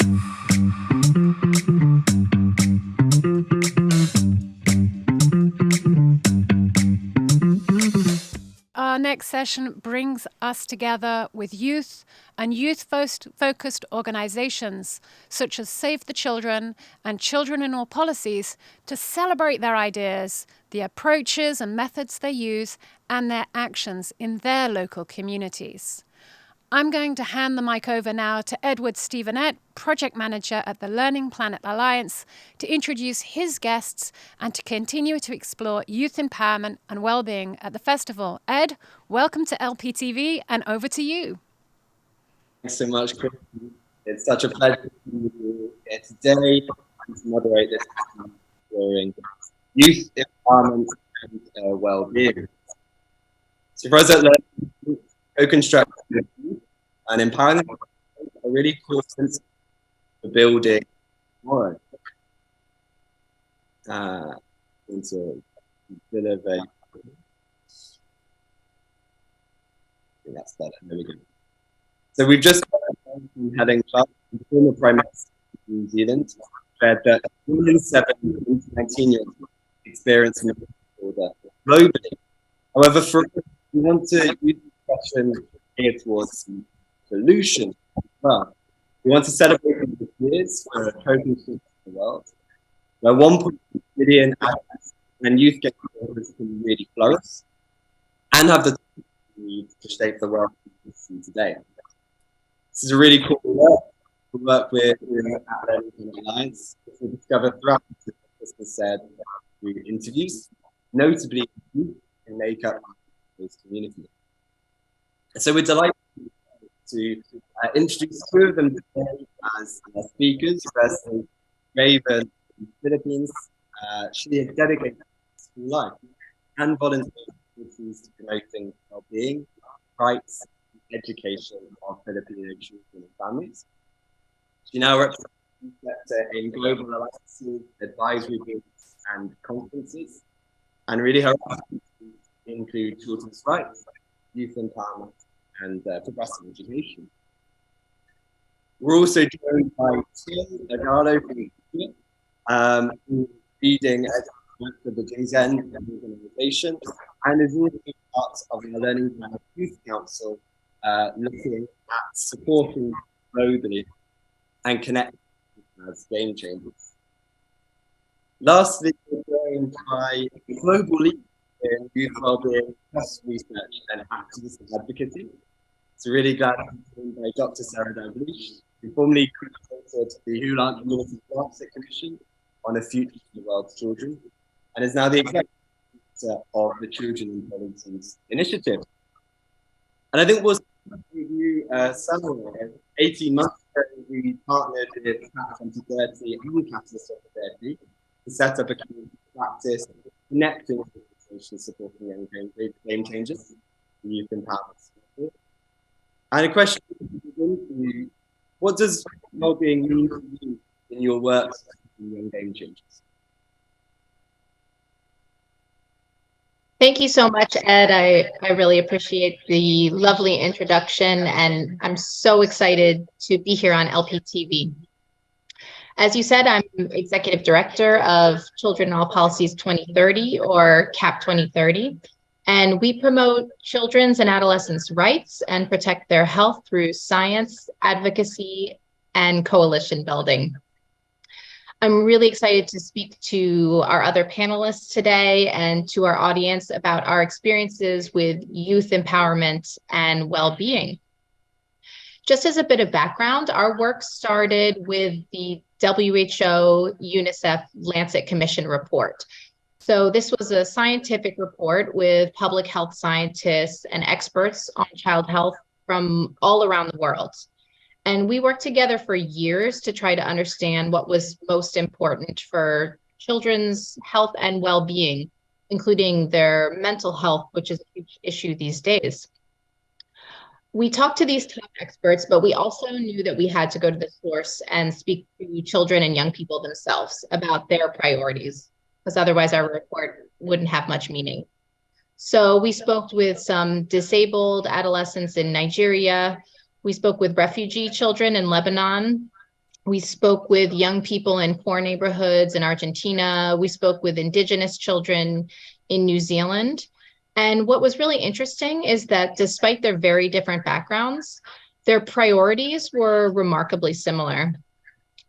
Our next session brings us together with youth and youth-focused organizations such as Save the Children and Children in All Policies to celebrate their ideas, the approaches and methods they use, and their actions in their local communities. I'm going to hand the mic over now to Edward Stevenette, Project Manager at the LearningPlanet Alliance, to introduce his guests and to continue to explore youth empowerment and well-being at the festival. Ed, welcome to LPTV and over to you. Thanks so much, Chris. It's such a pleasure to be here today and to moderate this exploring youth empowerment and well-being. So for us at Learning, co-construction and empowering them are really core sense for building tomorrow. Into a bit of a that's better. There we go. So we've just heading club, the former Prime Minister of New Zealand said that 1,700 to 19-year-olds experience an disorder globally. However, for us, we want to use the question here towards solution as well. We want to celebrate the years for coping in the world, where 1.2 billion adults and youth get disorders can really flourish and have the need to shape the world we see today. This is a really cool work we're doing at LearningPlanet Alliance. We discovered throughout the Christmas said through interviews, notably youth who make up those communities. So we're delighted to introduce two of them today as speakers. Firstly, Raven from the Philippines. She is dedicated to school life and volunteers to promoting well-being, rights, and education of Filipino children and families. She now represents the sector in global alliances, advisory groups, and conferences, and really her activities include children's rights, youth empowerment, and progressive education. We're also joined by Tim Ogalo from who's leading for the JZN organization and is also part of the LearningPlanet Youth Council, looking at supporting globally and connecting as game changers. Lastly, we're joined by a global leader in youth wellbeing, research, and activist advocacy. So really glad to be joined by Dr. Sarah Dalgleish, who formerly created the Hulan Community Transit Commission on the future of the world's children, and is now the executive director of the Children in Policies Initiative. And I think we'll review somewhere 18 months ago, we partnered with CAP 2030 and Catalyst 2030 to set up a community practice connecting organizations supporting young game changers, the youth empowerment. And a question for you, what does well-being mean to you in your work in young game changers? Thank you so much, Ed. I really appreciate the lovely introduction, and I'm so excited to be here on LPTV. As you said, I'm Executive Director of Children in All Policies 2030, or CAP 2030, and we promote children's and adolescents' rights and protect their health through science, advocacy, and coalition building. I'm really excited to speak to our other panelists today and to our audience about our experiences with youth empowerment and well-being. Just as a bit of background, our work started with the WHO UNICEF Lancet Commission report. So this was a scientific report with public health scientists and experts on child health from all around the world. And we worked together for years to try to understand what was most important for children's health and well-being, including their mental health, which is a huge issue these days. We talked to these top experts, but we also knew that we had to go to the source and speak to children and young people themselves about their priorities, because otherwise our report wouldn't have much meaning. So we spoke with some disabled adolescents in Nigeria. We spoke with refugee children in Lebanon, We spoke with young people in poor neighborhoods in Argentina. We spoke with indigenous children in New Zealand. And what was really interesting is that despite their very different backgrounds, their priorities were remarkably similar.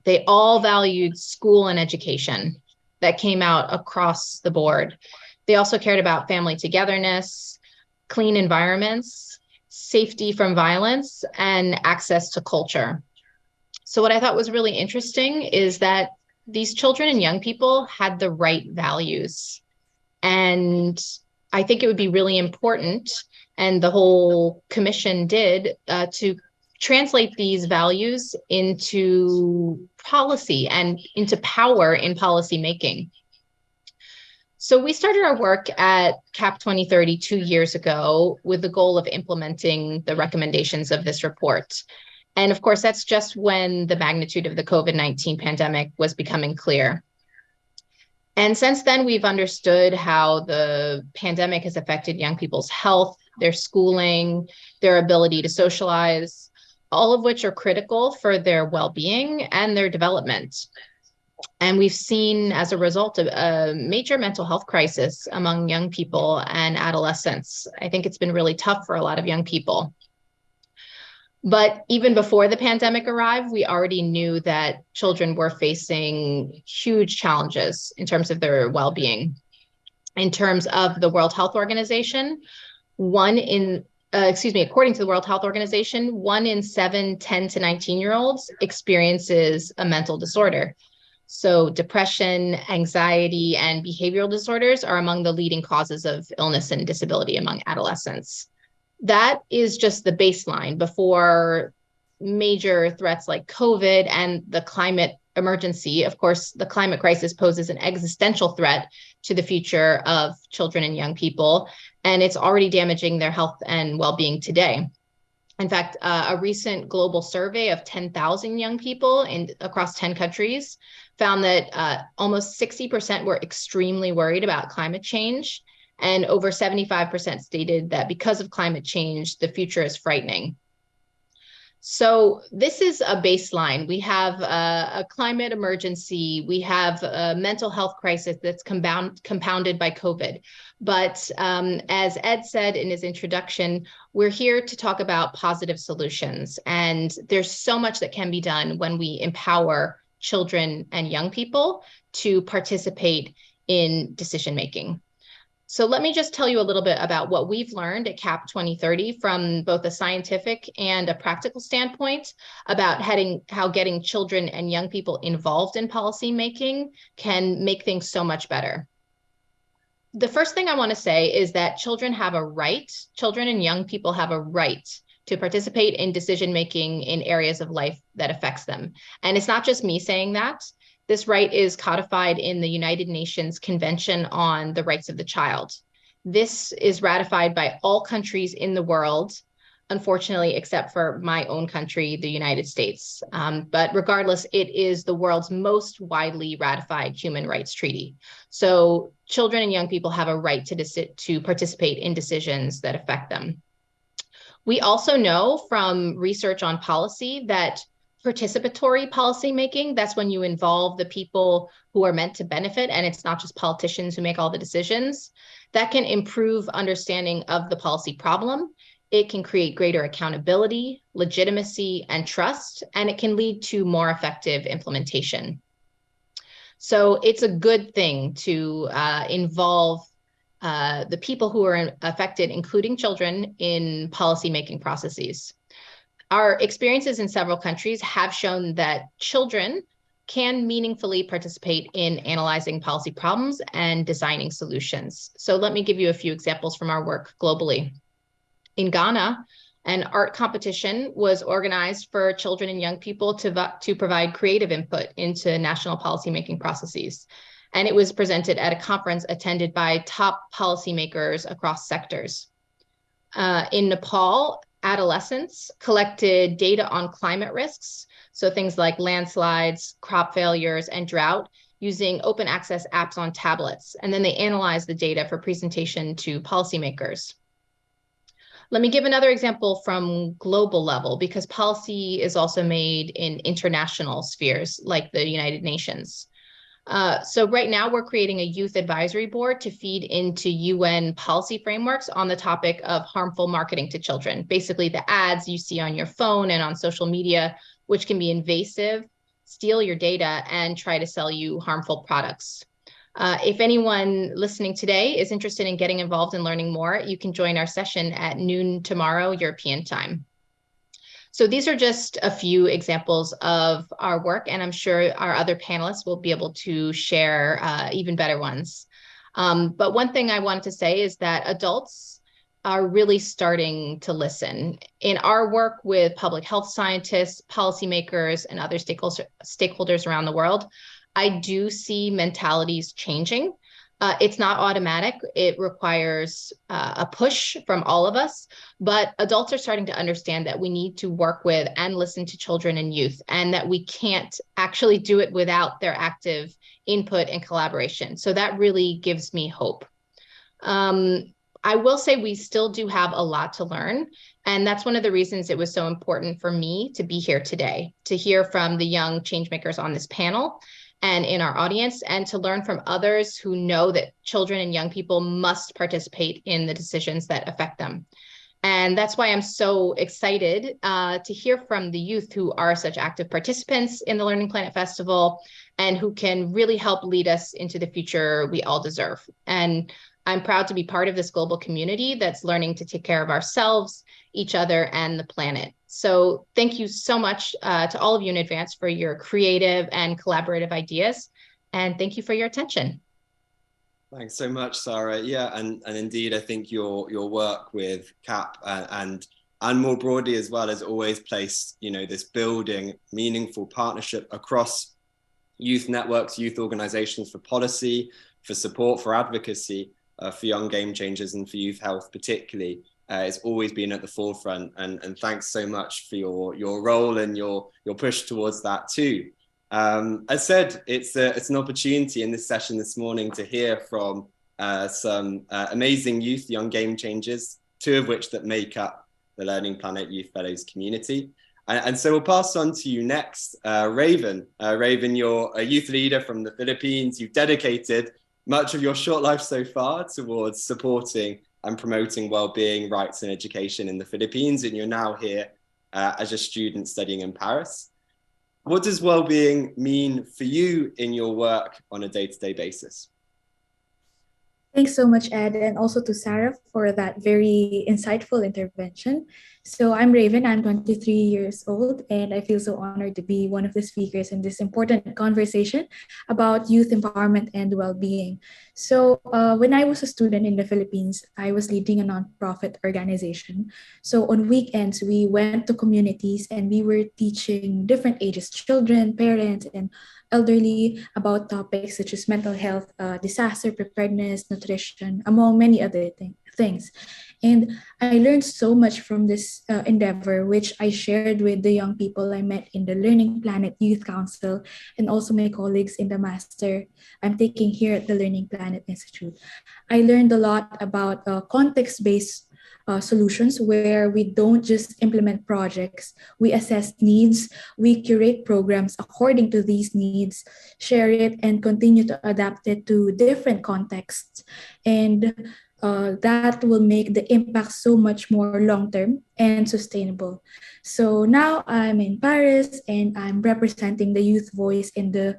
They all valued school and education. That came out across the board. They also cared about family togetherness, clean environments, safety from violence, and access to culture. So what I thought was really interesting is that these children and young people had the right values. And I think it would be really important, and the whole commission did, to translate these values into policy and into power in policy making. So we started our work at CAP 2030 2 years ago with the goal of implementing the recommendations of this report. And of course, that's just when the magnitude of the COVID-19 pandemic was becoming clear. And since then, we've understood how the pandemic has affected young people's health, their schooling, their ability to socialize, all of which are critical for their well-being and their development. And we've seen, as a result of a major mental health crisis among young people and adolescents. I think it's been really tough for a lot of young people. But even before the pandemic arrived, we already knew that children were facing huge challenges in terms of their well-being. In terms of the World Health Organization, according to the World Health Organization, 1 in 7 10 to 19-year-olds experiences a mental disorder. So depression, anxiety, and behavioral disorders are among the leading causes of illness and disability among adolescents. That is just the baseline before major threats like COVID and the climate emergency. Of course, the climate crisis poses an existential threat to the future of children and young people, and it's already damaging their health and well-being today. In fact, a recent global survey of 10,000 young people across 10 countries found that almost 60% were extremely worried about climate change. And over 75% stated that because of climate change, the future is frightening. So this is a baseline. We have a climate emergency. We have a mental health crisis that's compounded by COVID. But as Ed said in his introduction, we're here to talk about positive solutions. And there's so much that can be done when we empower children and young people to participate in decision making. So let me just tell you a little bit about what we've learned at CAP 2030 from both a scientific and a practical standpoint about how getting children and young people involved in policy making can make things so much better. The first thing I want to say is that children and young people have a right to participate in decision making in areas of life that affects them. And it's not just me saying that. This right is codified in the United Nations Convention on the Rights of the Child. This is ratified by all countries in the world, unfortunately, except for my own country, the United States. But regardless, it is the world's most widely ratified human rights treaty. So children and young people have a right to participate in decisions that affect them. We also know from research on policy that participatory policymaking, that's when you involve the people who are meant to benefit, and it's not just politicians who make all the decisions, that can improve understanding of the policy problem. It can create greater accountability, legitimacy, and trust, and it can lead to more effective implementation. So it's a good thing to involve the people who are affected, including children, in policymaking processes. Our experiences in several countries have shown that children can meaningfully participate in analyzing policy problems and designing solutions. So let me give you a few examples from our work globally. In Ghana, an art competition was organized for children and young people to provide creative input into national policymaking processes. And it was presented at a conference attended by top policymakers across sectors. In Nepal, adolescents collected data on climate risks, so things like landslides, crop failures, and drought, using open access apps on tablets. And then they analyzed the data for presentation to policymakers. Let me give another example from global level, because policy is also made in international spheres like the United Nations. So right now we're creating a youth advisory board to feed into UN policy frameworks on the topic of harmful marketing to children. Basically the ads you see on your phone and on social media, which can be invasive, steal your data, and try to sell you harmful products. If anyone listening today is interested in getting involved and learning more, you can join our session at noon tomorrow, European time. So these are just a few examples of our work, and I'm sure our other panelists will be able to share even better ones. But one thing I wanted to say is that adults are really starting to listen. In our work with public health scientists, policymakers, and other stakeholders around the world, I do see mentalities changing. It's not automatic. It requires a push from all of us, but adults are starting to understand that we need to work with and listen to children and youth, and that we can't actually do it without their active input and collaboration. So that really gives me hope. I will say we still do have a lot to learn. And that's one of the reasons it was so important for me to be here today, to hear from the young changemakers on this panel and in our audience, and to learn from others who know that children and young people must participate in the decisions that affect them. And that's why I'm so excited to hear from the youth who are such active participants in the Learning Planet Festival and who can really help lead us into the future we all deserve. And I'm proud to be part of this global community that's learning to take care of ourselves, each other, and the planet. So thank you so much to all of you in advance for your creative and collaborative ideas. And thank you for your attention. Thanks so much, Sarah. Yeah, and indeed, I think your work with CAP and more broadly as well has always placed, this building meaningful partnership across youth networks, youth organizations for policy, for support, for advocacy, for young game changers and for youth health particularly. It's always been at the forefront, and thanks so much for your role and your push towards that too. As said, it's an opportunity in this session this morning to hear from some amazing youth, young game changers, two of which that make up the Learning Planet Youth Fellows community. And so we'll pass on to you next, Raven. Raven, you're a youth leader from the Philippines. You've dedicated much of your short life so far towards supporting and promoting well-being, rights and education in the Philippines, and you're now here as a student studying in Paris. What does well-being mean for you in your work on a day-to-day basis? Thanks so much, Ed, and also to Sarah for that very insightful intervention. So I'm Raven, I'm 23 years old, and I feel so honored to be one of the speakers in this important conversation about youth empowerment and well-being. So when I was a student in the Philippines, I was leading a nonprofit organization. So on weekends, we went to communities and we were teaching different ages, children, parents, and elderly about topics such as mental health, disaster preparedness, nutrition, among many other things. And I learned so much from this endeavor, which I shared with the young people I met in the Learning Planet Youth Council and also my colleagues in the master I'm taking here at the Learning Planet Institute. I learned a lot about context-based solutions where we don't just implement projects, we assess needs, we curate programs according to these needs, share it, and continue to adapt it to different contexts. And that will make the impact so much more long-term and sustainable. So now I'm in Paris and I'm representing the youth voice in the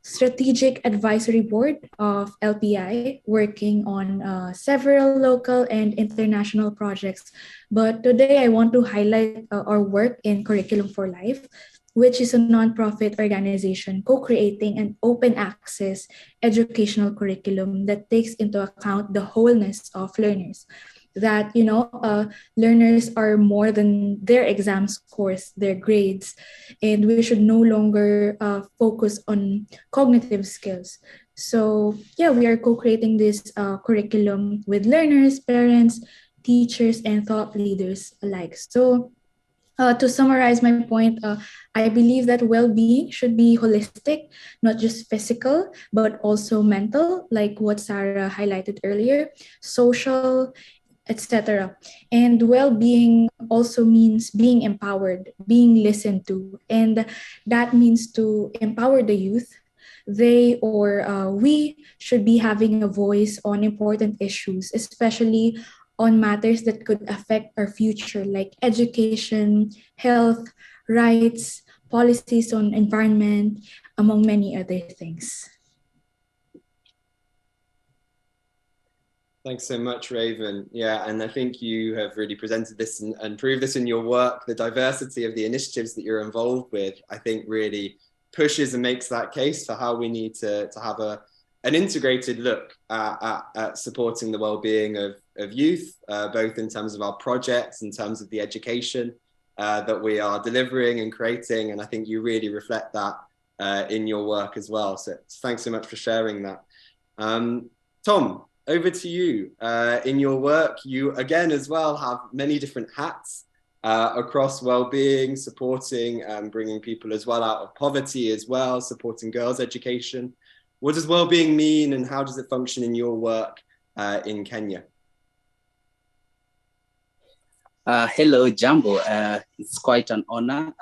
Strategic Advisory Board of LPI, working on several local and international projects. But today I want to highlight our work in Curriculum for Life, which is a nonprofit organization co-creating an open access educational curriculum that takes into account the wholeness of learners. That, learners are more than their exam scores, their grades, and we should no longer focus on cognitive skills. So yeah, we are co-creating this curriculum with learners, parents, teachers, and thought leaders alike. So to summarize my point, I believe that well-being should be holistic, not just physical, but also mental, like what Sarah highlighted earlier, social, etc. And well-being also means being empowered, being listened to, and that means to empower the youth. They or we should be having a voice on important issues, especially on matters that could affect our future, like education, health, rights, policies on environment, among many other things. Thanks so much, Raven. Yeah, and I think you have really presented this and proved this in your work. The diversity of the initiatives that you're involved with, I think really pushes and makes that case for how we need to have an integrated look at supporting the well-being of youth, both in terms of our projects, in terms of the education that we are delivering and creating. And I think you really reflect that in your work as well. So thanks so much for sharing that. Tom, over to you. In your work, you again as well have many different hats across well-being, supporting and bringing people as well out of poverty as well, supporting girls' education. What does well-being mean and how does it function in your work in Kenya? Hello, Jambo. It's quite an honor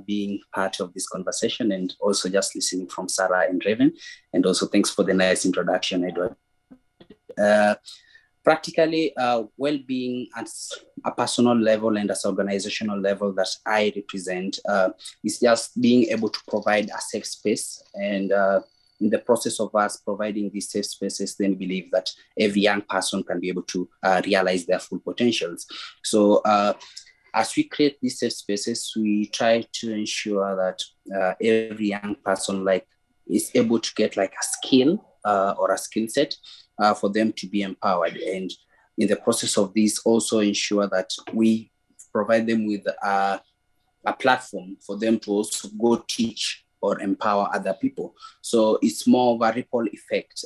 being part of this conversation and also just listening from Sarah and Raven. And also thanks for the nice introduction, Edward. Practically, well-being at a personal level and at an organizational level that I represent is just being able to provide a safe space. And in the process of us providing these safe spaces, then believe that every young person can be able to realize their full potentials. So as we create these safe spaces, we try to ensure that every young person is able to get a skill or a skill set for them to be empowered. And in the process of this, also ensure that we provide them with a platform for them to also go teach or empower other people. So it's more of a ripple effect,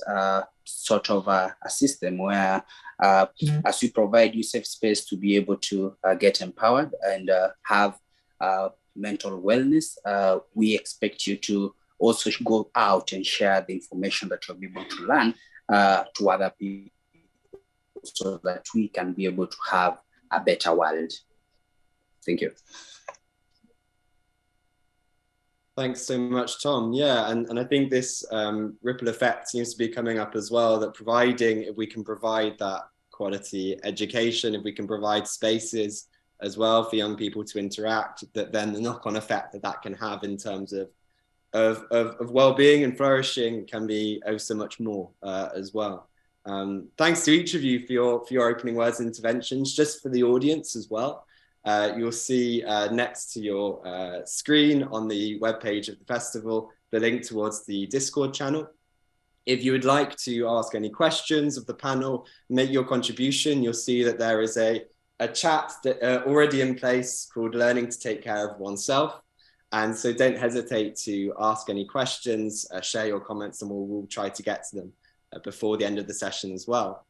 sort of a system where as we provide you safe space to be able to get empowered and have mental wellness, we expect you to also go out and share the information that you'll be able to learn to other people so that we can be able to have a better world. Thank you. Thanks so much, Tom. Yeah, and I think this ripple effect seems to be coming up as well, that if we can provide that quality education, if we can provide spaces as well for young people to interact, that then the knock-on effect that can have in terms of well-being and flourishing can be so much more as well. Thanks to each of you for your opening words and interventions. Just for the audience as well, you'll see next to your screen on the webpage of the festival the link towards the Discord channel. If you would like to ask any questions of the panel, make your contribution, you'll see that there is a chat that, already in place called Learning to Take Care of Oneself. And so don't hesitate to ask any questions, share your comments, and we'll try to get to them before the end of the session as well.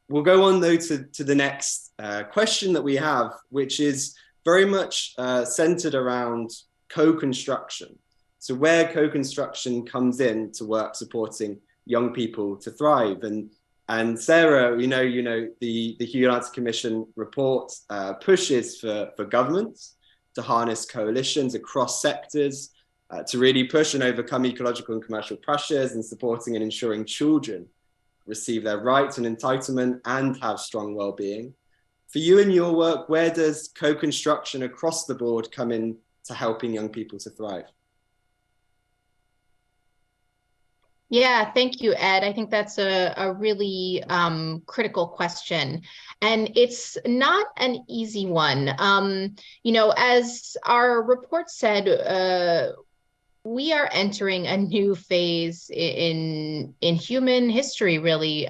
We'll go on though to the next question that we have, which is very much centered around co-construction. So where co-construction comes in to work supporting young people to thrive. And Sarah, you know the Human Rights Commission report pushes for governments to harness coalitions across sectors, to really push and overcome ecological and commercial pressures and supporting and ensuring children receive their rights and entitlement and have strong well-being. For you in your work, where does co-construction across the board come in to helping young people to thrive? Yeah, thank you, Ed. I think that's a really critical question. And it's not an easy one. As our report said, we are entering a new phase in human history, really.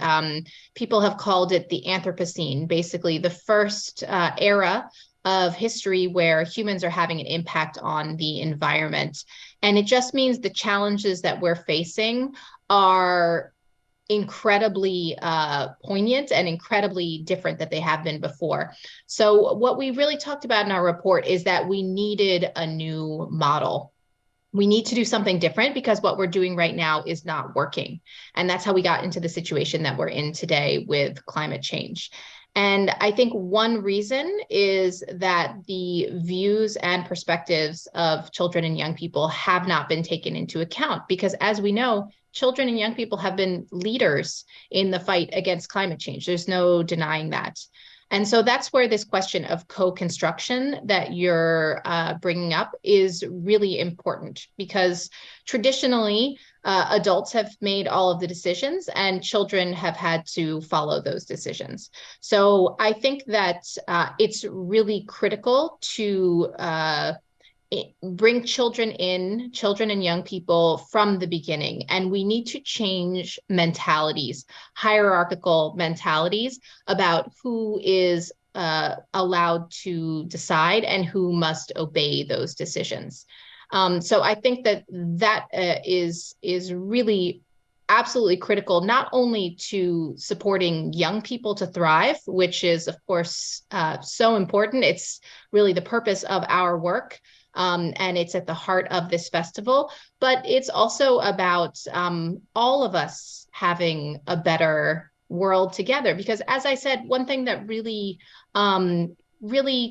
People have called it the Anthropocene, basically the first era of history where humans are having an impact on the environment. And it just means the challenges that we're facing are incredibly poignant and incredibly different than they have been before. So what we really talked about in our report is that we needed a new model. We need to do something different because what we're doing right now is not working. And that's how we got into the situation that we're in today with climate change. And I think one reason is that the views and perspectives of children and young people have not been taken into account, because as we know, children and young people have been leaders in the fight against climate change. There's no denying that. And so that's where this question of co-construction that you're bringing up is really important, because traditionally, adults have made all of the decisions and children have had to follow those decisions. So I think that it's really critical to bring children and young people from the beginning. And we need to change mentalities, hierarchical mentalities about who is allowed to decide and who must obey those decisions. So I think that is really absolutely critical, not only to supporting young people to thrive, which is, of course, so important. It's really the purpose of our work. And it's at the heart of this festival, but it's also about all of us having a better world together. Because as I said, one thing that really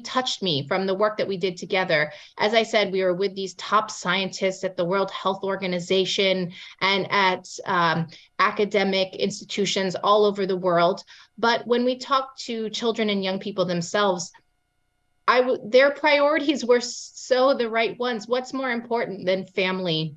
touched me from the work that we did together, as I said, we were with these top scientists at the World Health Organization and at academic institutions all over the world. But when we talked to children and young people themselves, their priorities were so the right ones. What's more important than family,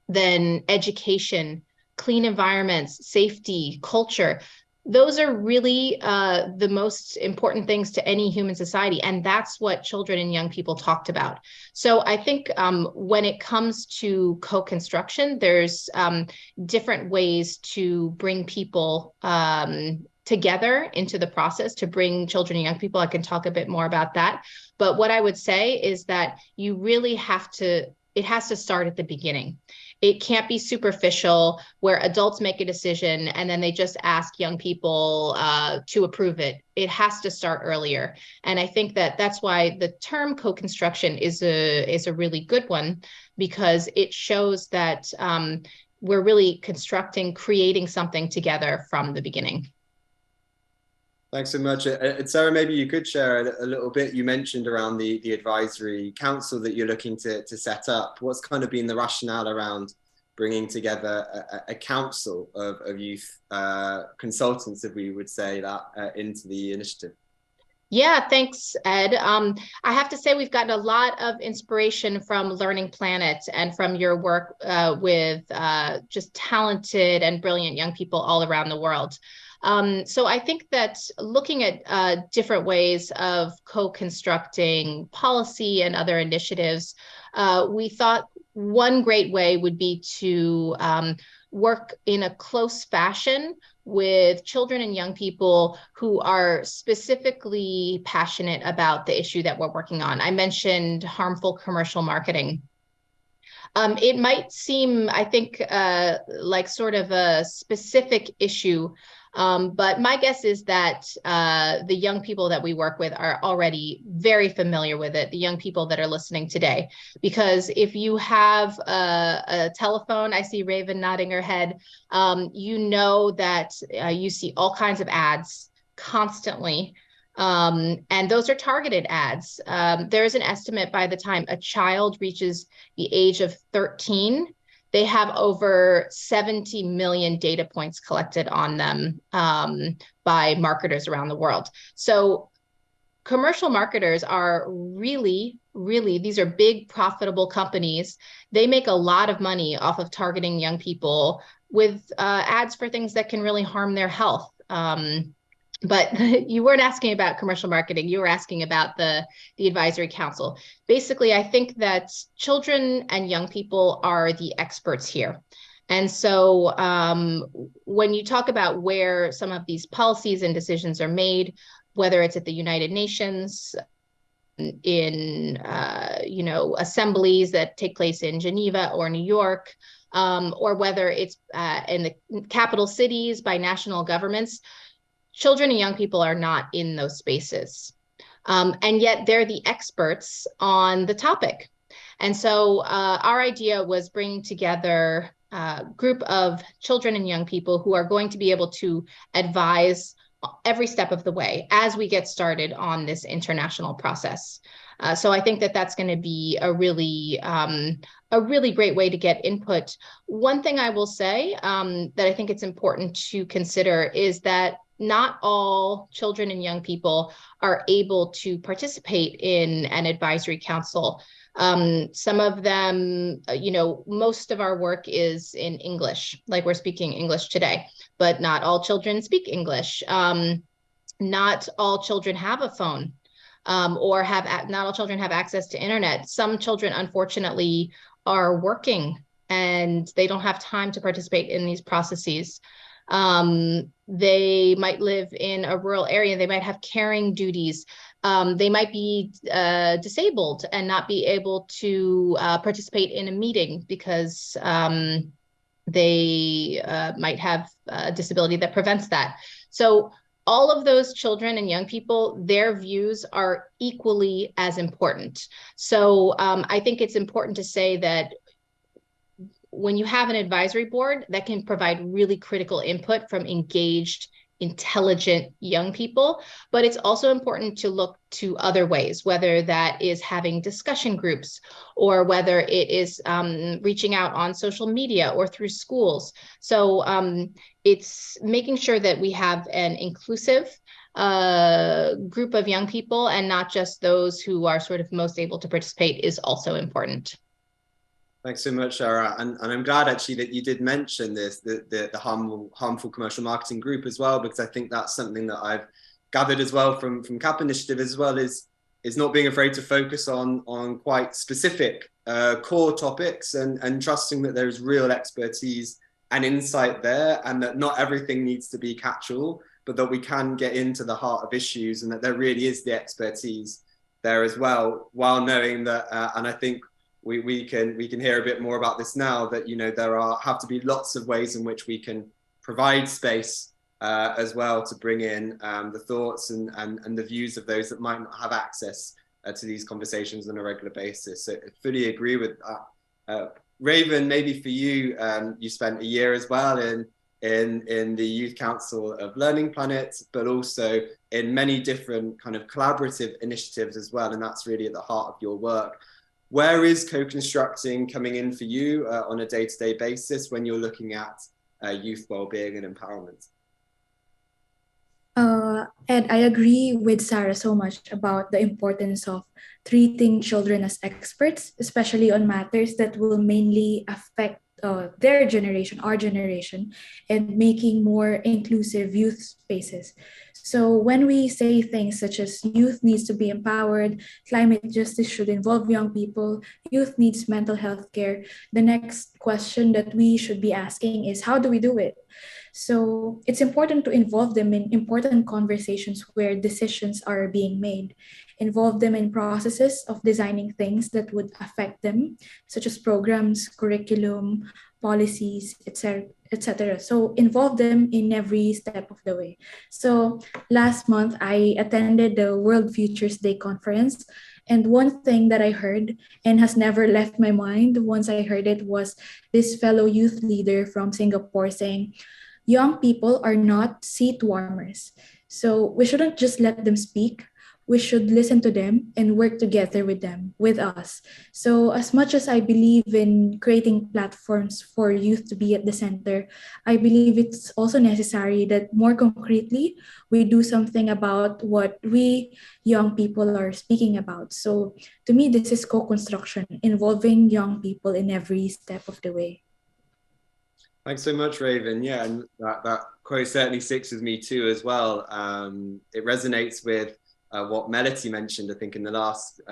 than education, clean environments, safety, culture? Those are really the most important things to any human society. And that's what children and young people talked about. So I think when it comes to co-construction, there's different ways to bring people together into the process, to bring children and young people. I can talk a bit more about that. But what I would say is that you really it has to start at the beginning. It can't be superficial where adults make a decision and then they just ask young people to approve it. It has to start earlier. And I think that that's why the term co-construction is a really good one, because it shows that we're really creating something together from the beginning. Thanks so much. And Sarah, maybe you could share a little bit. You mentioned around the advisory council that you're looking to set up. What's kind of been the rationale around bringing together a council of youth consultants, if we would say that, into the initiative? Yeah, thanks, Ed. I have to say we've gotten a lot of inspiration from LearningPlanet and from your work with just talented and brilliant young people all around the world. So I think that looking at different ways of co-constructing policy and other initiatives, we thought one great way would be to work in a close fashion with children and young people who are specifically passionate about the issue that we're working on. I mentioned harmful commercial marketing. It might seem, I think, like sort of a specific issue, but my guess is that the young people that we work with are already very familiar with it, the young people that are listening today. Because if you have a telephone, I see Raven nodding her head, you know that you see all kinds of ads constantly. And those are targeted ads. There is an estimate by the time a child reaches the age of 13, they have over 70 million data points collected on them by marketers around the world. So commercial marketers are really, these are big, profitable companies. They make a lot of money off of targeting young people with ads for things that can really harm their health. But you weren't asking about commercial marketing. You were asking about the advisory council. Basically, I think that children and young people are the experts here. And so when you talk about where some of these policies and decisions are made, whether it's at the United Nations, in assemblies that take place in Geneva or New York, or whether it's in the capital cities by national governments, children and young people are not in those spaces. And yet they're the experts on the topic. And so our idea was bringing together a group of children and young people who are going to be able to advise every step of the way as we get started on this international process. So I think that that's going to be a really great way to get input. One thing I will say that I think it's important to consider is that not all children and young people are able to participate in an advisory council. Some of them, most of our work is in English, like we're speaking English today, but not all children speak English. Not all children have a phone. Or not all children have access to internet. Some children, unfortunately, are working and they don't have time to participate in these processes. They might live in a rural area. They might have caring duties. They might be disabled and not be able to participate in a meeting because they might have a disability that prevents that. So all of those children and young people, their views are equally as important. So I think it's important to say that when you have an advisory board that can provide really critical input from engaged, intelligent young people, but it's also important to look to other ways, whether that is having discussion groups or whether it is reaching out on social media or through schools. So it's making sure that we have an inclusive group of young people and not just those who are sort of most able to participate is also important. Thanks so much, Shara. And I'm glad actually that you did mention this, the harmful commercial marketing group as well, because I think that's something that I've gathered as well from CAP Initiative as well, is not being afraid to focus on quite specific core topics and trusting that there's real expertise and insight there, and that not everything needs to be catch-all, but that we can get into the heart of issues and that there really is the expertise there as well, while knowing that, and I think we can hear a bit more about this now, that there have to be lots of ways in which we can provide space as well to bring in the thoughts and the views of those that might not have access to these conversations on a regular basis. So I fully agree with that. Raven, maybe for you, you spent a year as well in the Youth Council of LearningPlanet, but also in many different kind of collaborative initiatives as well, and that's really at the heart of your work. Where is co-constructing coming in for you on a day-to-day basis when you're looking at youth well-being and empowerment? And I agree with Sarah so much about the importance of treating children as experts, especially on matters that will mainly affect their generation, our generation, and making more inclusive youth spaces. So when we say things such as youth needs to be empowered, climate justice should involve young people, youth needs mental health care, the next question that we should be asking is, how do we do it? So it's important to involve them in important conversations where decisions are being made, involve them in processes of designing things that would affect them, such as programs, curriculum, policies, etc. So involve them in every step of the way. So last month, I attended the World Futures Day conference. And one thing that I heard and has never left my mind once I heard it was this fellow youth leader from Singapore saying, young people are not seat warmers. So we shouldn't just let them speak. We should listen to them and work together with them, with us. So as much as I believe in creating platforms for youth to be at the center, I believe it's also necessary that more concretely, we do something about what we young people are speaking about. So to me, this is co-construction, involving young people in every step of the way. Thanks so much, Raven. Yeah, and that quote certainly sticks with me too as well. It resonates with what Melody mentioned, I think, in the last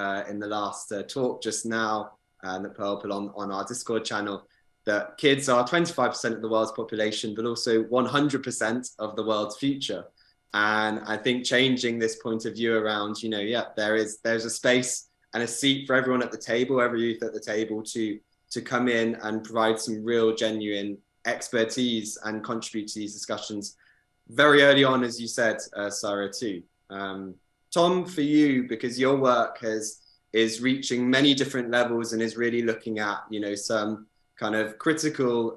talk just now, that Pearl put on our Discord channel, that kids are 25% of the world's population, but also 100% of the world's future. And I think changing this point of view around, there's a space and a seat for everyone at the table, every youth at the table to come in and provide some real, genuine expertise and contribute to these discussions very early on, as you said, Sarah, too. Tom, for you, because your work is reaching many different levels and is really looking at, some kind of critical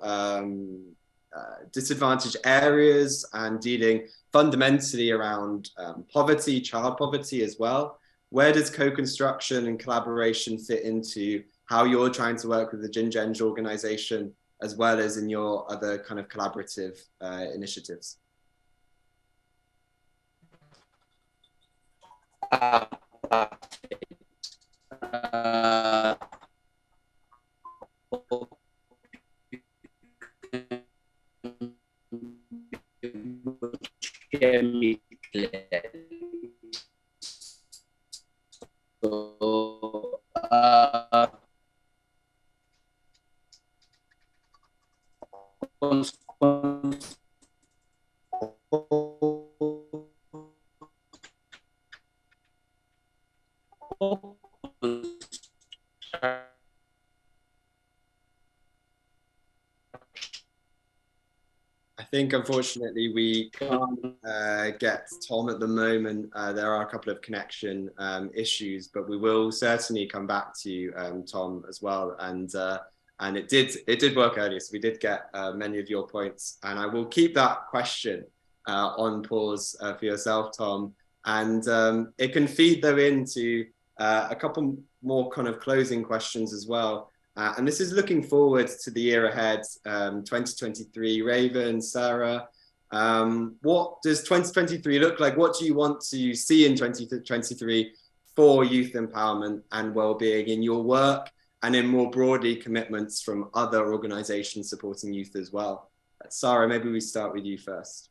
disadvantaged areas and dealing fundamentally around poverty, child poverty as well. Where does co-construction and collaboration fit into how you're trying to work with the Ginger Eng organization, as well as in your other kind of collaborative initiatives? So, I think, unfortunately, we can't get Tom at the moment. There are a couple of connection issues, but we will certainly come back to you, Tom, as well. And it did work earlier, so we did get many of your points. And I will keep that question on pause for yourself, Tom. And it can feed though into a couple more kind of closing questions as well. And this is looking forward to the year ahead, 2023. Raven, Sarah, what does 2023 look like? What do you want to see in 2023 for youth empowerment and well-being in your work, and in more broadly commitments from other organizations supporting youth as well? Sarah, maybe we start with you first.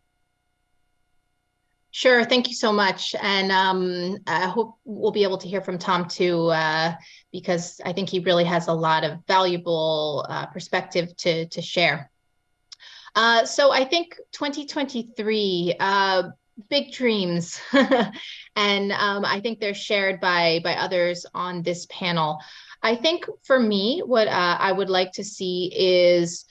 Sure, thank you so much. And I hope we'll be able to hear from Tom too, because I think he really has a lot of valuable perspective to share. So I think 2023, big dreams, and I think they're shared by others on this panel. I think for me, what I would like to see is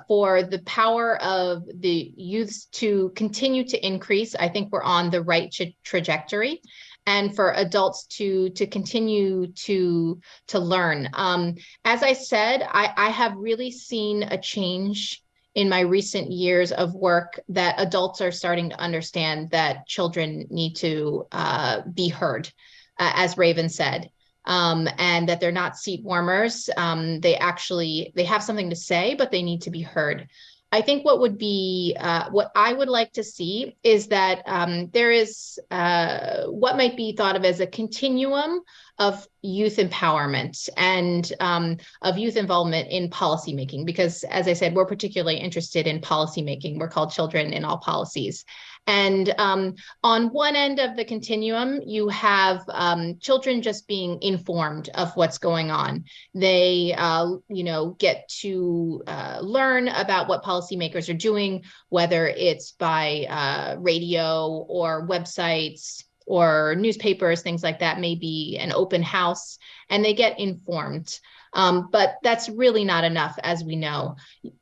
for the power of the youths to continue to increase. I think we're on the right trajectory, and for adults to continue to learn. As I said, I have really seen a change in my recent years of work that adults are starting to understand that children need to be heard, as Raven said. And that they're not seat warmers. They have something to say, but they need to be heard. I think what I would like to see is that there is what might be thought of as a continuum of youth empowerment and of youth involvement in policymaking, because as I said, we're particularly interested in policymaking. We're called Children in All Policies. And on one end of the continuum, you have children just being informed of what's going on. They, get to learn about what policymakers are doing, whether it's by radio or websites or newspapers, things like that, maybe an open house, and they get informed. But that's really not enough, as we know.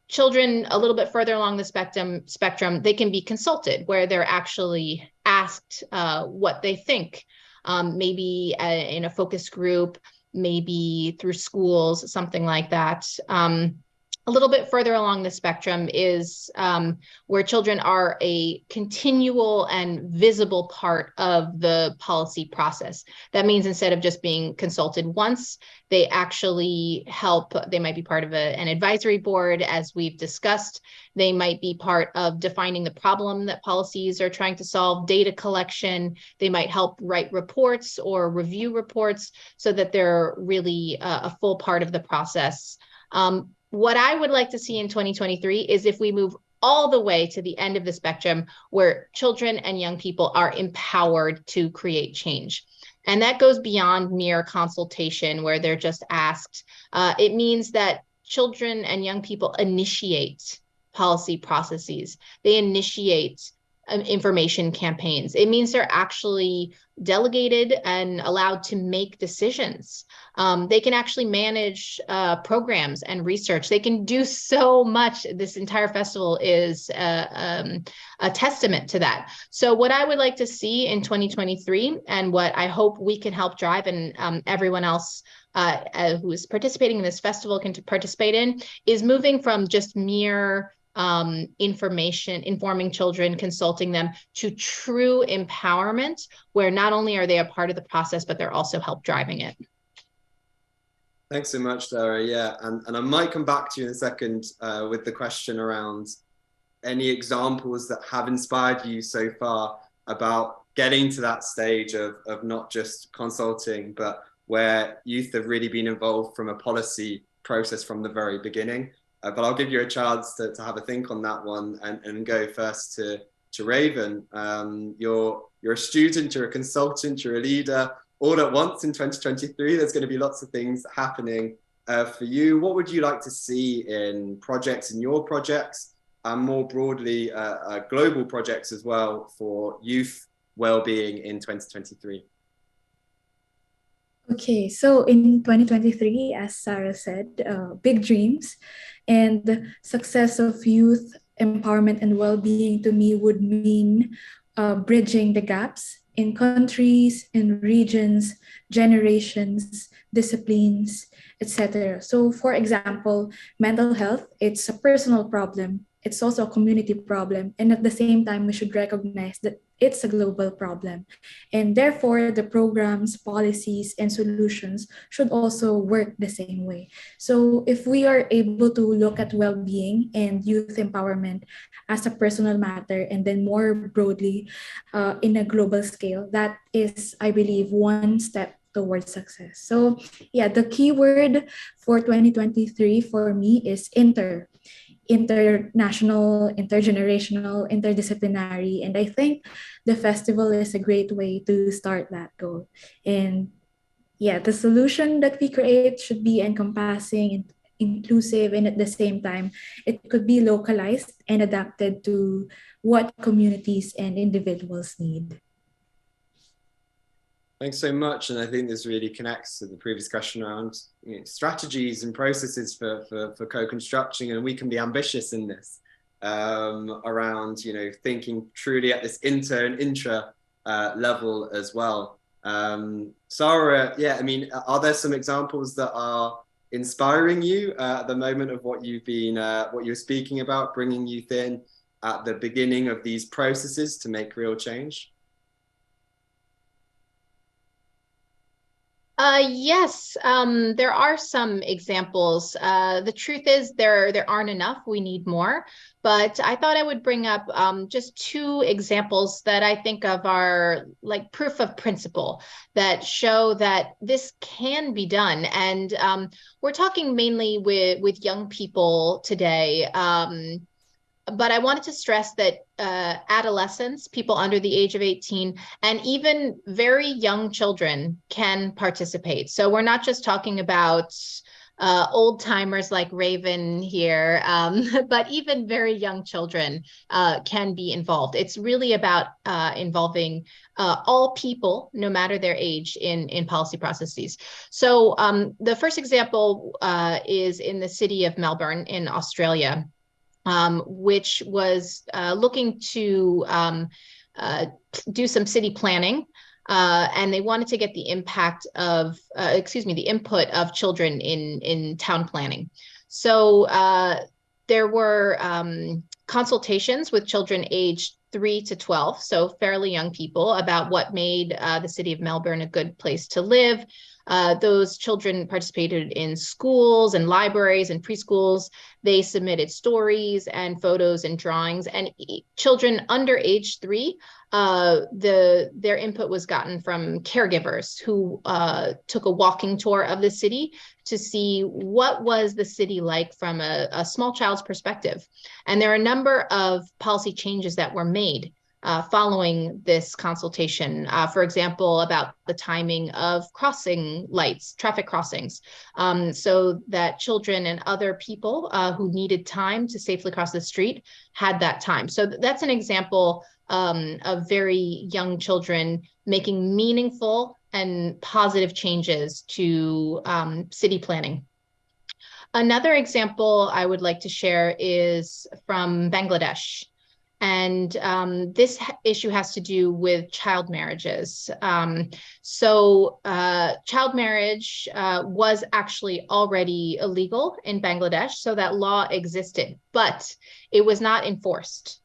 Children a little bit further along the spectrum, they can be consulted, where they're actually asked what they think, maybe in a focus group, maybe through schools, something like that. A little bit further along the spectrum is where children are a continual and visible part of the policy process. That means instead of just being consulted once, they actually help. They might be part of an advisory board, as we've discussed. They might be part of defining the problem that policies are trying to solve, data collection. They might help write reports or review reports so that they're really a full part of the process. What I would like to see in 2023 is if we move all the way to the end of the spectrum, where children and young people are empowered to create change. And that goes beyond mere consultation, where they're just asked. It means that children and young people initiate policy processes. They initiate information campaigns. It means they're actually delegated and allowed to make decisions. They can actually manage programs and research. They can do so much. This entire festival is a testament to that. So what I would like to see in 2023, and what I hope we can help drive, and everyone else who is participating in this festival can participate in, is moving from just mere information, informing children, consulting them, to true empowerment, where not only are they a part of the process, but they're also help driving it. Thanks so much, Sarah. Yeah, and I might come back to you in a second with the question around any examples that have inspired you so far about getting to that stage of not just consulting, but where youth have really been involved from a policy process from the very beginning. But I'll give you a chance to have a think on that one and go first to Raven. You're a student, you're a consultant, you're a leader, all at once in 2023. There's going to be lots of things happening for you. What would you like to see in projects, in your projects, and more broadly, global projects as well for youth well-being in 2023? Okay, so in 2023, as Sarah said, big dreams, and the success of youth empowerment and well-being to me would mean bridging the gaps in countries, in regions, generations, disciplines, etc. So for example, mental health, it's a personal problem. It's also a community problem. And at the same time, we should recognize that it's a global problem. And therefore, the programs, policies, and solutions should also work the same way. So if we are able to look at well-being and youth empowerment as a personal matter, and then more broadly in a global scale, that is, I believe, one step towards success. So yeah, the key word for 2023 for me is international, intergenerational, interdisciplinary. And I think the festival is a great way to start that goal. And yeah, the solution that we create should be encompassing and inclusive, and at the same time, it could be localized and adapted to what communities and individuals need. Thanks so much. And I think this really connects to the previous question around strategies and processes for co-constructing. And we can be ambitious in this around, thinking truly at this inter and intra level as well. Sarah, yeah, I mean, are there some examples that are inspiring you at the moment of what you're speaking about, bringing youth in at the beginning of these processes to make real change? Yes, there are some examples. The truth is there aren't enough. We need more. But I thought I would bring up just two examples that I think of are like proof of principle that show that this can be done. And we're talking mainly with young people today. But I wanted to stress that adolescents, people under the age of 18, and even very young children can participate. So we're not just talking about old timers like Raven here, but even very young children can be involved. It's really about involving all people, no matter their age, in policy processes. So the first example is in the city of Melbourne in Australia. Which was looking to do some city planning, and they wanted to get the impact of, the input of children in town planning. So there were consultations with children aged 3 to 12, so fairly young people, about what made the city of Melbourne a good place to live. Those children participated in schools and libraries and preschools. They submitted stories and photos and drawings, and children under age 3, their input was gotten from caregivers who took a walking tour of the city to see what was the city like from a small child's perspective. And there are a number of policy changes that were made following this consultation, for example, about the timing of crossing lights, traffic crossings, so that children and other people who needed time to safely cross the street had that time. So that's an example of very young children making meaningful and positive changes to city planning. Another example I would like to share is from Bangladesh. And this issue has to do with child marriages. Child marriage was actually already illegal in Bangladesh, so that law existed, but it was not enforced.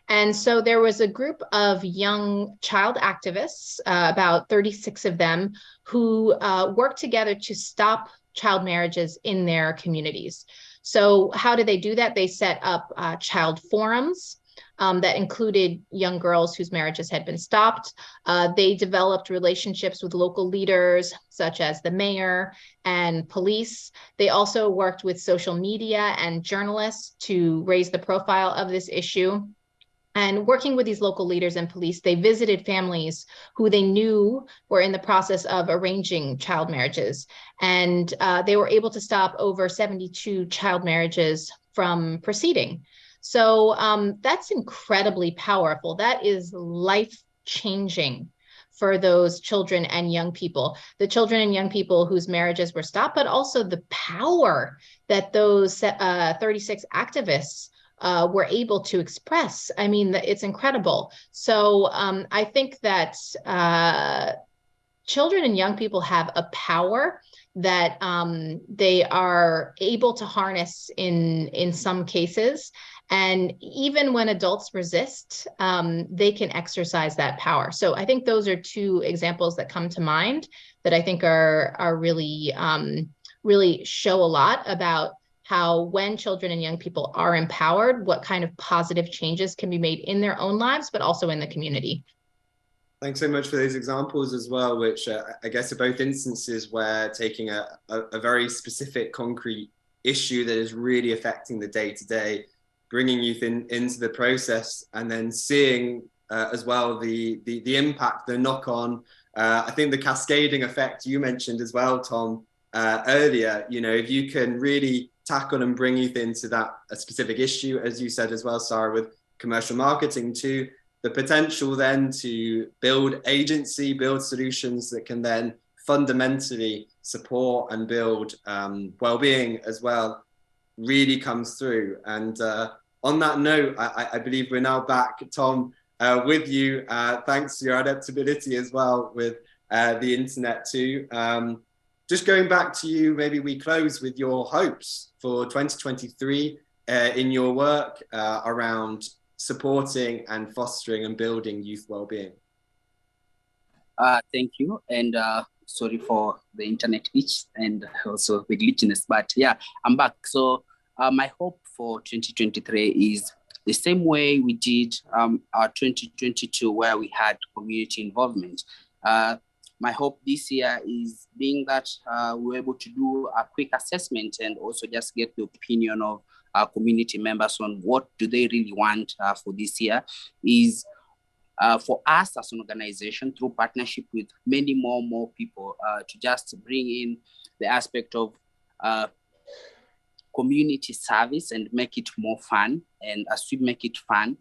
And so there was a group of young child activists, about 36 of them, who worked together to stop child marriages in their communities. So how did they do that? They set up child forums that included young girls whose marriages had been stopped. They developed relationships with local leaders, such as the mayor and police. They also worked with social media and journalists to raise the profile of this issue. And working with these local leaders and police, they visited families who they knew were in the process of arranging child marriages. And they were able to stop over 72 child marriages from proceeding. So that's incredibly powerful. That is life-changing for those children and young people, the children and young people whose marriages were stopped, but also the power that those 36 activists were able to express. I mean, it's incredible. So I think that children and young people have a power that they are able to harness in some cases. And even when adults resist, they can exercise that power. So I think those are two examples that come to mind that I think are really, really show a lot about how when children and young people are empowered, what kind of positive changes can be made in their own lives, but also in the community. Thanks so much for those examples as well, which I guess are both instances where taking a very specific, concrete issue that is really affecting the day-to-day, bringing youth into the process, and then seeing as well the impact, the knock-on, I think the cascading effect you mentioned as well, Tom, earlier. You know, if you can really tackle and bring youth into that a specific issue, as you said as well, Sarah, with commercial marketing too, the potential then to build agency, build solutions that can then fundamentally support and build well-being as well, really comes through. And on that note, I believe we're now back, Tom, with you. Thanks to your adaptability as well with the internet too. Just going back to you, maybe we close with your hopes for 2023 in your work around supporting and fostering and building youth well-being. Thank you, and sorry for the internet glitch and also the glitchiness, but yeah, I'm back. So my hope for 2023 is the same way we did our 2022, where we had community involvement. My hope this year is being that we're able to do a quick assessment and also just get the opinion of our community members on what do they really want for this year, is for us as an organization, through partnership with many more people, to just bring in the aspect of community service and make it more fun. And as we make it fun,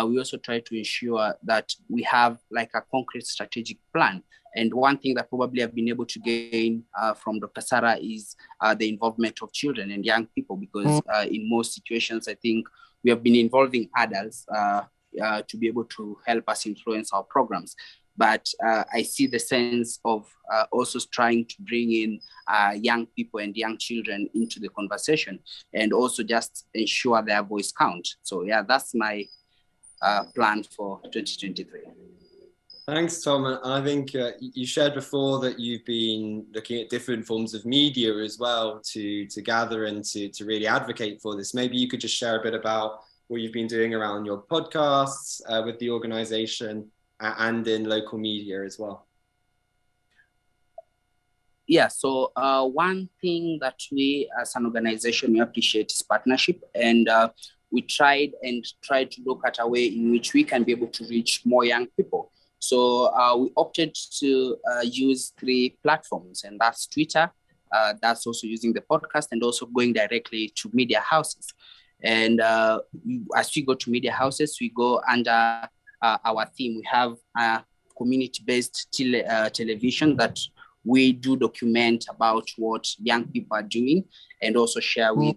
we also try to ensure that we have like a concrete strategic plan. And one thing that probably I've been able to gain from Dr. Sarah is the involvement of children and young people, because in most situations, I think we have been involving adults to be able to help us influence our programs. But I see the sense of also trying to bring in young people and young children into the conversation, and also just ensure their voice counts. So yeah, that's my plan for 2023. Thanks, Tom. And I think you shared before that you've been looking at different forms of media as well to gather and to really advocate for this. Maybe you could just share a bit about what you've been doing around your podcasts with the organization and in local media as well. Yeah, so one thing that we as an organization, we appreciate is partnership. And we tried to look at a way in which we can be able to reach more young people. So we opted to use 3 platforms, and that's Twitter, that's also using the podcast, and also going directly to media houses. And as we go to media houses, we go under our theme. We have a community-based television that we do document about what young people are doing, and also share with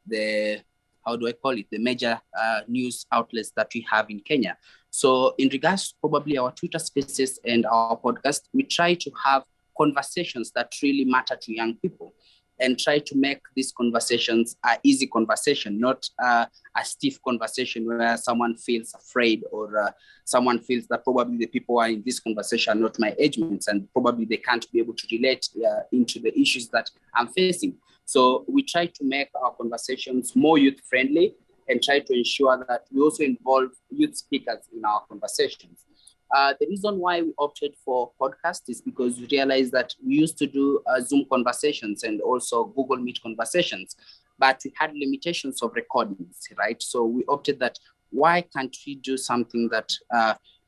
the how do I call it, the major news outlets that we have in Kenya. So in regards to probably our Twitter spaces and our podcast, we try to have conversations that really matter to young people and try to make these conversations an easy conversation, not a stiff conversation where someone feels afraid or someone feels that probably the people who are in this conversation are not my age mates and probably they can't be able to relate into the issues that I'm facing. So we try to make our conversations more youth-friendly and try to ensure that we also involve youth speakers in our conversations. The reason why we opted for podcast is because we realized that we used to do Zoom conversations and also Google Meet conversations, but we had limitations of recordings, right? So we opted that why can't we do something that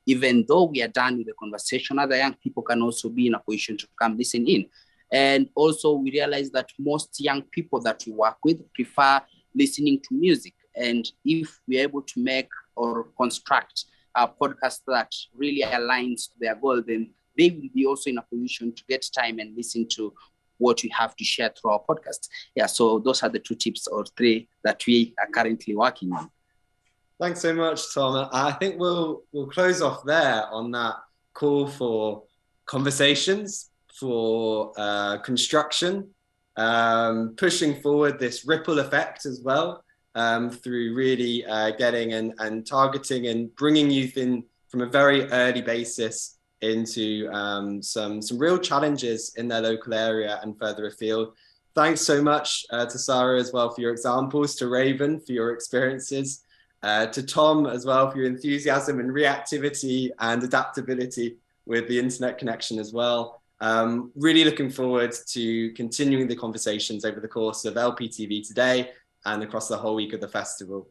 even though we are done with the conversation, other young people can also be in a position to come listen in. And also we realized that most young people that we work with prefer listening to music. And if we're able to make or construct a podcast that really aligns to their goal, then they will be also in a position to get time and listen to what we have to share through our podcast. Yeah, so those are the 2 tips or 3 that we are currently working on. Thanks so much, Tom. I think we'll close off there on that call for conversations, for construction, pushing forward this ripple effect as well. Through really getting and targeting and bringing youth in from a very early basis into some real challenges in their local area and further afield. Thanks so much to Sarah as well for your examples, to Raven for your experiences, to Tom as well for your enthusiasm and reactivity and adaptability with the internet connection as well. Really looking forward to continuing the conversations over the course of LPTV today and across the whole week of the festival.